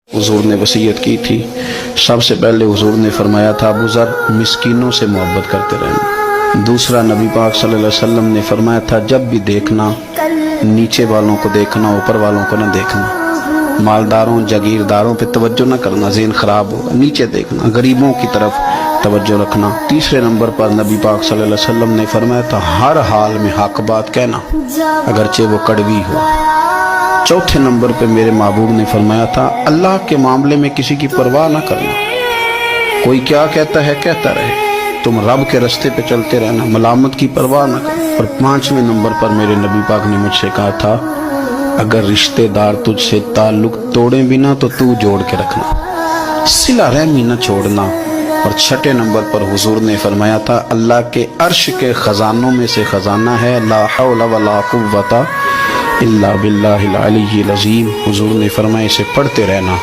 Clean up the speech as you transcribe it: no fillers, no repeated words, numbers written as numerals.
हुजूर ने वसीयत की थी। सबसे पहले हुजूर ने फरमाया था, अबू ज़र मिस्कीनों से मोहब्बत करते रहना। दूसरा, नबी पाक सल्लल्लाहु अलैहि वसल्लम ने फरमाया था, जब भी देखना नीचे वालों को देखना, ऊपर वालों को न देखना। मालदारों जागीरदारों पे तवज्जो न करना, ज़हन ख़राब होगा। नीचे देखना, गरीबों की तरफ तवज्जो रखना। तीसरे नंबर पर नबी पाक सल्लल्लाहु अलैहि वसल्लम ने फरमाया था, हर हाल में हक बात कहना, अगरचे वो कड़वी हो। चौथे नंबर पे मेरे महबूब ने फरमाया था, अल्लाह के मामले में किसी की परवाह ना करना। कोई क्या कहता है कहता रहे, तुम रब के रास्ते पे चलते रहना, मलामत की परवाह ना कर। और पांचवें नंबर पर मेरे नबी पाक ने मुझसे कहा था, अगर रिश्तेदार तुझसे ताल्लुक तोड़े भी ना तो तू जोड़ के रखना, सिला रहमी न छोड़ना। और छठे नंबर पर हुजूर ने फरमाया था, अल्लाह के अर्श के खजानों में से खजाना है, ला हौला वला कुव्वता इल्ला बिल्लाहिल अलीय्यिल अज़ीम। हुजूर ने फरमाया, इसे पढ़ते रहना,